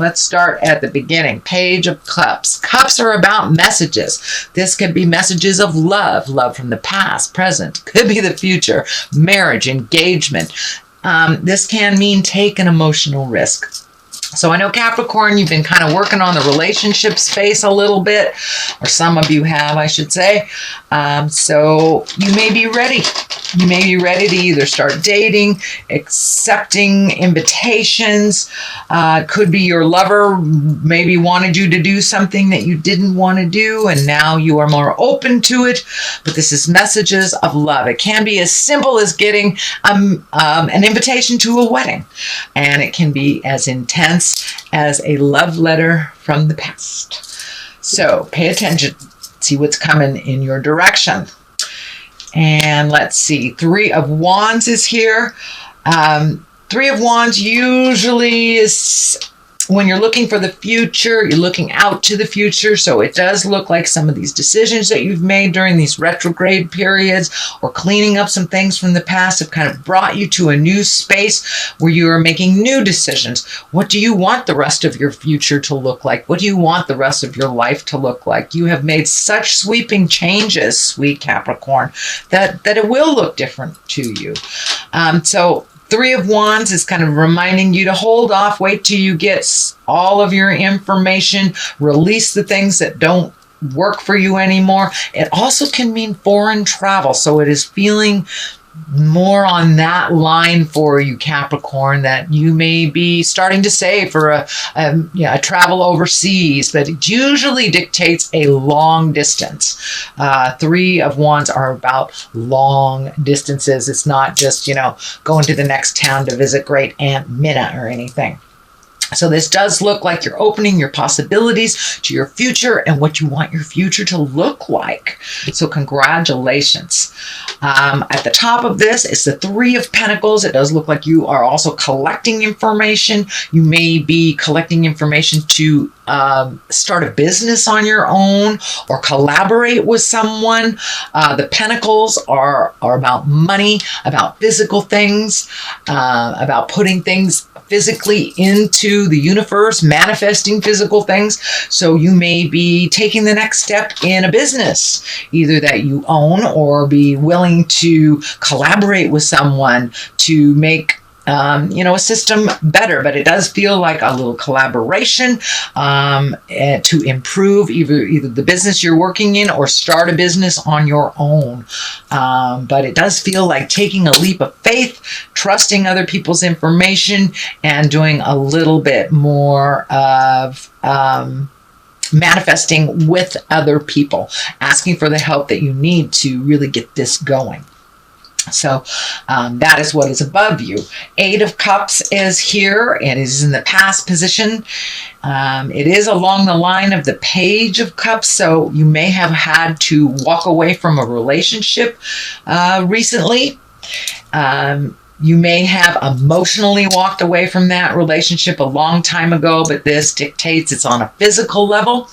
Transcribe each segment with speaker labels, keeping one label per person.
Speaker 1: Let's start at the beginning. Page of Cups. Cups are about messages. This could be messages of love, love from the past, present, could be the future, marriage, engagement. This can mean take an emotional risk. So I know Capricorn, you've been kind of working on the relationship space a little bit, or some of you have, I should say. So you may be ready. You may be ready to either start dating, accepting invitations. Could be your lover maybe wanted you to do something that you didn't want to do, and now you are more open to it. But this is messages of love. It can be as simple as getting an invitation to a wedding, and it can be as intense as a love letter from the past. So pay attention, see what's coming in your direction. And let's see, 3 of Wands is here. 3 of Wands usually is when you're looking for the future, you're looking out to the future. So it does look like some of these decisions that you've made during these retrograde periods or cleaning up some things from the past have kind of brought you to a new space where you are making new decisions. What do you want the rest of your future to look like? What do you want the rest of your life to look like? You have made such sweeping changes, sweet Capricorn, that it will look different to you. So 3 of Wands is kind of reminding you to hold off, wait till you get all of your information, release the things that don't work for you anymore. It also can mean foreign travel. So it is feeling more on that line for you, Capricorn, that you may be starting to save for a travel overseas, but it usually dictates a long distance. 3 of Wands are about long distances. It's not just, going to the next town to visit Great Aunt Minna or anything. So this does look like you're opening your possibilities to your future and what you want your future to look like. So congratulations. At the top of this is the 3 of Pentacles. It does look like you are also collecting information. You may be collecting information to start a business on your own or collaborate with someone. The Pentacles are about money, about physical things, about putting things physically into the universe, manifesting physical things. So you may be taking the next step in a business, either that you own or be willing to collaborate with someone to make a system better. But it does feel like a little collaboration to improve either the business you're working in or start a business on your own. But it does feel like taking a leap of faith, trusting other people's information, and doing a little bit more of manifesting with other people, asking for the help that you need to really get this going. So that is what is above you. 8 of Cups is here. It is in the past position. It is along the line of the Page of Cups. So you may have had to walk away from a relationship recently. You may have emotionally walked away from that relationship a long time ago, but this dictates it's on a physical level.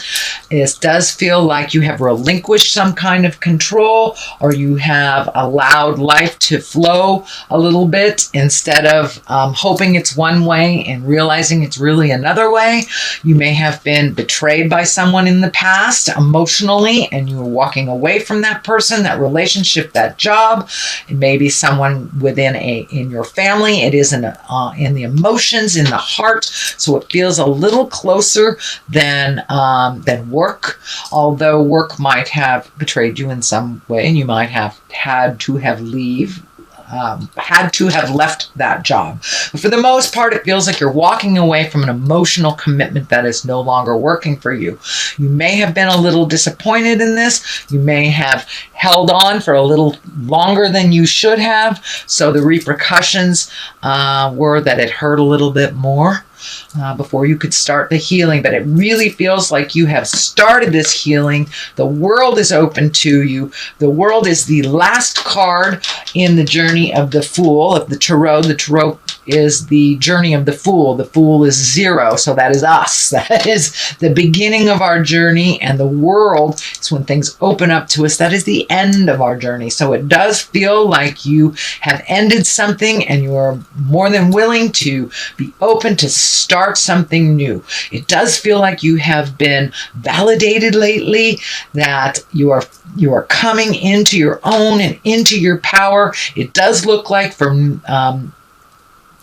Speaker 1: It does feel like you have relinquished some kind of control, or you have allowed life to flow a little bit instead of hoping it's one way and realizing it's really another way. You may have been betrayed by someone in the past emotionally, and you were walking away from that person, that relationship, that job. It may be someone in your family. It is in the emotions, in the heart. So it feels a little closer than work. Although work might have betrayed you in some way, and you might have had to have left that job. But for the most part, it feels like you're walking away from an emotional commitment that is no longer working for you. You may have been a little disappointed in this. You may have held on for a little longer than you should have. So the repercussions were that it hurt a little bit more before you could start the healing. But it really feels like you have started this healing. The world is open to you. The world is the last card in the journey of the Fool, of the Tarot. The Tarot is the journey of the Fool. The Fool is 0, so that is us. That is the beginning of our journey, and the World is when things open up to us. That is the end of our journey. So it does feel like you have ended something, and you are more than willing to be open to start something new. It does feel like you have been validated lately, that you are coming into your own and into your power. It does look like from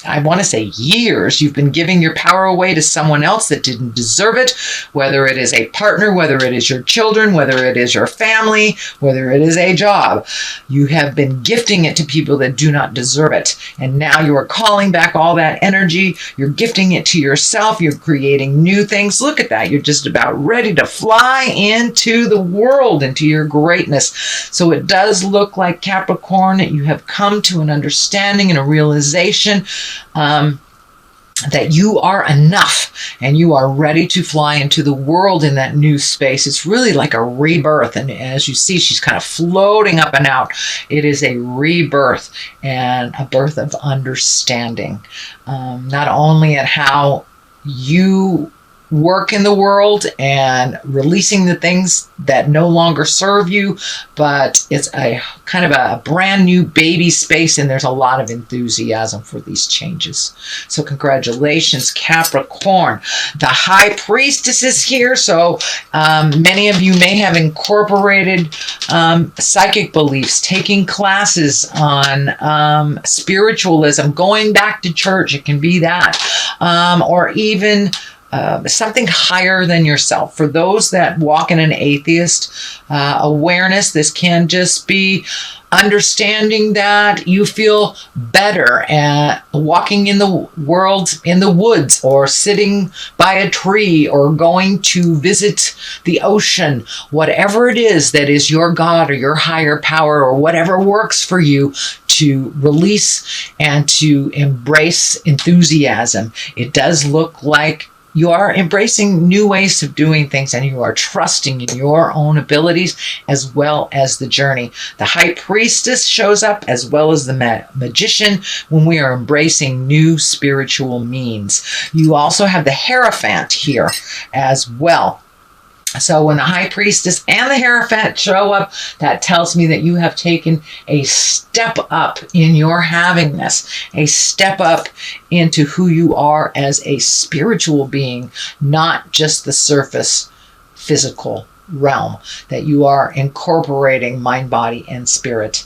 Speaker 1: I want to say years, you've been giving your power away to someone else that didn't deserve it, whether it is a partner, whether it is your children, whether it is your family, whether it is a job. You have been gifting it to people that do not deserve it. And now you are calling back all that energy. You're gifting it to yourself. You're creating new things. Look at that. You're just about ready to fly into the world, into your greatness. So it does look like, Capricorn, that you have come to an understanding and a realization that you are enough and you are ready to fly into the world in that new space. It's really like a rebirth. And as you see, she's kind of floating up and out. It is a rebirth and a birth of understanding, not only at how you work in the world and releasing the things that no longer serve you, but it's a kind of a brand new baby space, and there's a lot of enthusiasm for these changes. So congratulations, Capricorn. The High Priestess is here, so many of you may have incorporated psychic beliefs, taking classes on spiritualism, going back to church. It can be that, or even something higher than yourself. For those that walk in an atheist awareness, this can just be understanding that you feel better at walking in the world, in the woods, or sitting by a tree, or going to visit the ocean. Whatever it is that is your God or your higher power, or whatever works for you, to release and to embrace enthusiasm. It does look like you are embracing new ways of doing things, and you are trusting in your own abilities as well as the journey. The High Priestess shows up, as well as the Magician, when we are embracing new spiritual means. You also have the Hierophant here as well. So when the High Priestess and the Hierophant show up, that tells me that you have taken a step up in your havingness, a step up into who you are as a spiritual being, not just the surface physical realm, that you are incorporating mind, body, and spirit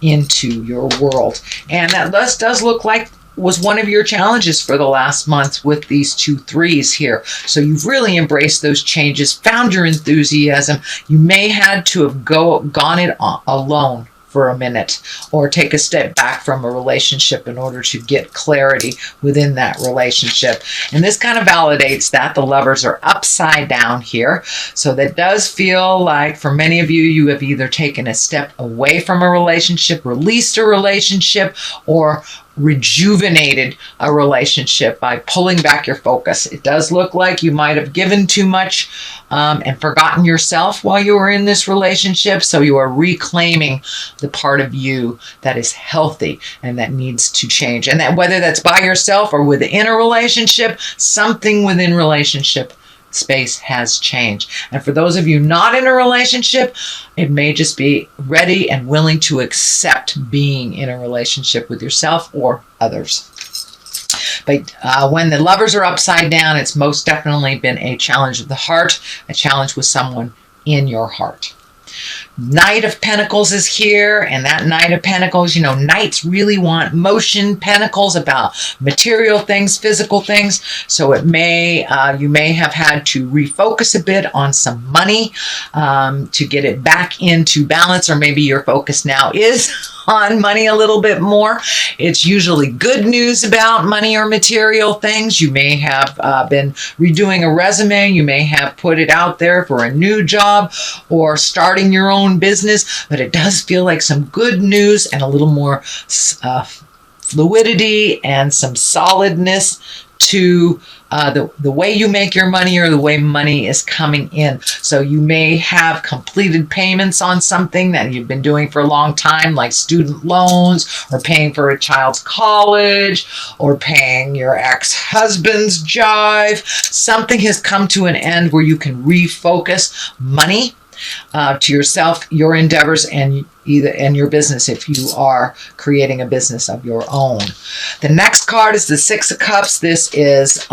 Speaker 1: into your world. And that thus does look like was one of your challenges for the last month with these 2 3s here. So you've really embraced those changes, found your enthusiasm. You may had to have gone it alone for a minute, or take a step back from a relationship in order to get clarity within that relationship. And this kind of validates that. The Lovers are upside down here. So that does feel like, for many of you, you have either taken a step away from a relationship, released a relationship, or rejuvenated a relationship by pulling back your focus. It does look like you might have given too much and forgotten yourself while you were in this relationship. So you are reclaiming the part of you that is healthy and that needs to change. And that, whether that's by yourself or within a relationship, something within relationship space has changed. And for those of you not in a relationship, it may just be ready and willing to accept being in a relationship with yourself or others. But when the Lovers are upside down, it's most definitely been a challenge of the heart, a challenge with someone in your heart. Knight of Pentacles is here, and that Knight of Pentacles, you know, Knights really want motion. Pentacles about material things, physical things. So it may, you may have had to refocus a bit on some money to get it back into balance, or maybe your focus now is on money a little bit more. It's usually good news about money or material things. You may have been redoing a resume. You may have put it out there for a new job or starting your own business, but it does feel like some good news and a little more fluidity and some solidness to the way you make your money or the way money is coming in. So you may have completed payments on something that you've been doing for a long time, like student loans, or paying for a child's college, or paying your ex-husband's jive. Something has come to an end where you can refocus money to yourself, your endeavors, and your business if you are creating a business of your own. The next card is the Six of Cups. This is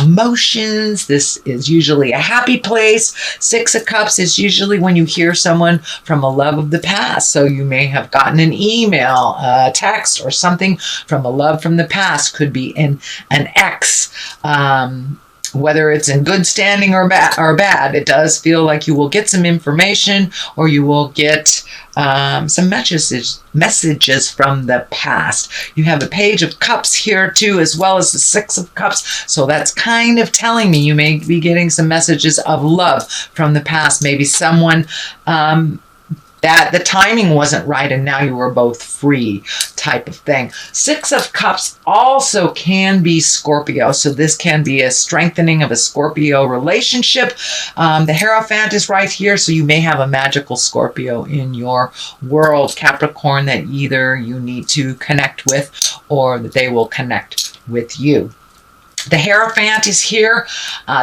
Speaker 1: emotions. This is usually a happy place. Six of Cups is usually when you hear someone from a love of the past. So you may have gotten an email, a text, or something from a love from the past. Could be an ex. Whether it's in good standing or bad, it does feel like you will get some information, or you will get some messages from the past. You have a Page of Cups here too, as well as the Six of Cups. So that's kind of telling me you may be getting some messages of love from the past. Maybe someone that the timing wasn't right and now you were both free, type of thing. Six of Cups also can be Scorpio. So this can be a strengthening of a Scorpio relationship. The Hierophant is right here. So you may have a magical Scorpio in your world, Capricorn, that either you need to connect with or that they will connect with you. The Hierophant is here.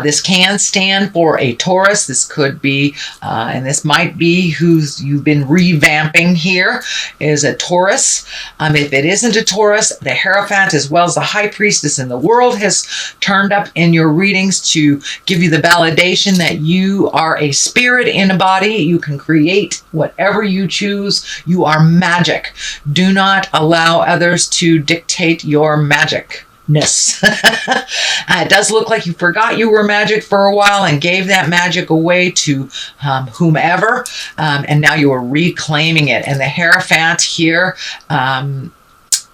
Speaker 1: This can stand for a Taurus. This could be, and this might be who's you've been revamping here, is a Taurus. If it isn't a Taurus, the Hierophant, as well as the High Priestess in the world, has turned up in your readings to give you the validation that you are a spirit in a body. You can create whatever you choose. You are magic. Do not allow others to dictate your magic. It does look like you forgot you were magic for a while and gave that magic away to whomever, and now you are reclaiming it. And the Hierophant here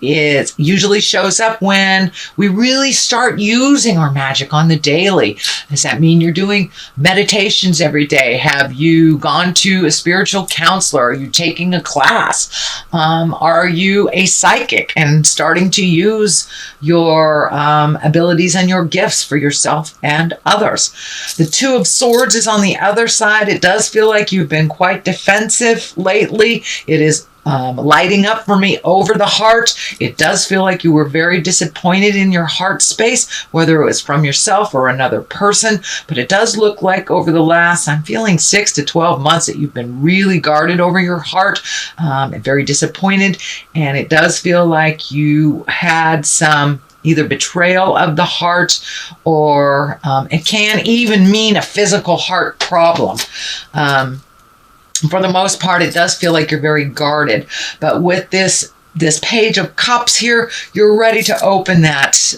Speaker 1: it usually shows up when we really start using our magic on the daily. Does that mean you're doing meditations every day? Have you gone to a spiritual counselor? Are you taking a class? Are you a psychic and starting to use your abilities and your gifts for yourself and others? The Two of Swords is on the other side. It does feel like you've been quite defensive lately. It is lighting up for me over the heart. It does feel like you were very disappointed in your heart space, whether it was from yourself or another person. But it does look like over the last, I'm feeling 6 to 12 months, that you've been really guarded over your heart and very disappointed. And it does feel like you had some either betrayal of the heart, or it can even mean a physical heart problem. For the most part, it does feel like you're very guarded. But with this Page of Cups here, you're ready to open that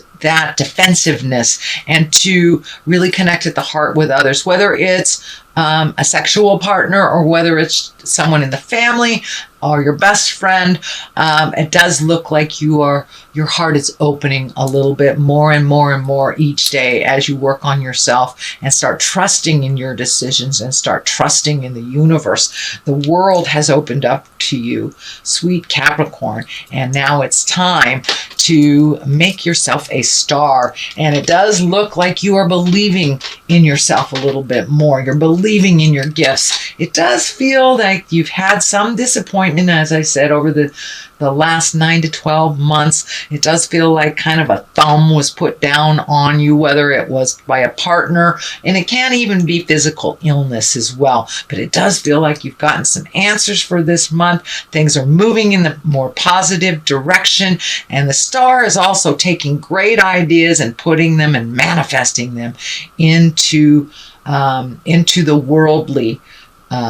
Speaker 1: defensiveness and to really connect at the heart with others, whether it's a sexual partner or whether it's someone in the family or your best friend. It does look like your heart is opening a little bit more and more and more each day as you work on yourself and start trusting in your decisions and start trusting in the universe. The world has opened up to you, sweet Capricorn, and now it's time to make yourself a star. And it does look like you are believing in yourself a little bit more. You're believing in your gifts. It does feel like you've had some disappointment, as I said, over the last 9 to 12 months. It does feel like kind of a thumb was put down on you, whether it was by a partner, and it can even be physical illness as well. But it does feel like you've gotten some answers for this month. Things are moving in the more positive direction, and the star is also taking great ideas and putting them and manifesting them into the worldly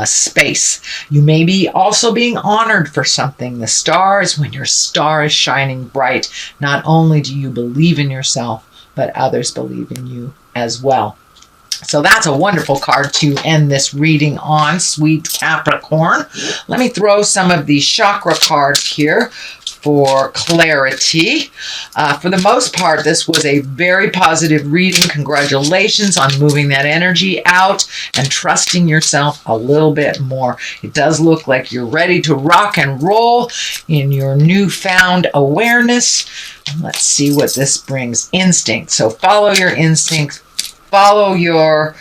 Speaker 1: space. You may be also being honored for something. The star is when your star is shining bright. Not only do you believe in yourself, but others believe in you as well. So that's a wonderful card to end this reading on, sweet Capricorn. Let me throw some of these chakra cards here for clarity. For the most part, this was a very positive reading. Congratulations on moving that energy out and trusting yourself a little bit more. It does look like you're ready to rock and roll in your newfound awareness. Let's see what this brings. Instinct. So follow your instincts. Follow your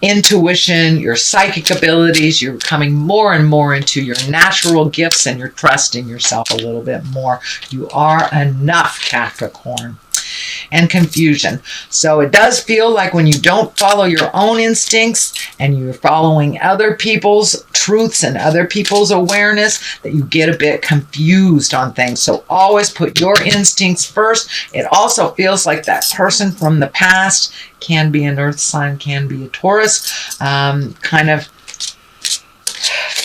Speaker 1: intuition, your psychic abilities. You're coming more and more into your natural gifts, and you're trusting yourself a little bit more. You are enough, Capricorn. And confusion. So it does feel like when you don't follow your own instincts and you're following other people's truths and other people's awareness, that you get a bit confused on things. So always put your instincts first. It also feels like that person from the past, can be an earth sign, can be a Taurus, kind of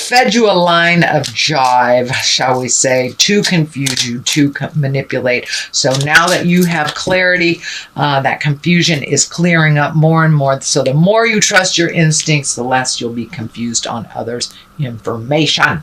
Speaker 1: fed you a line of jive, shall we say, to confuse you, to manipulate. So now that you have clarity, that confusion is clearing up more and more. So the more you trust your instincts, the less you'll be confused on others' information.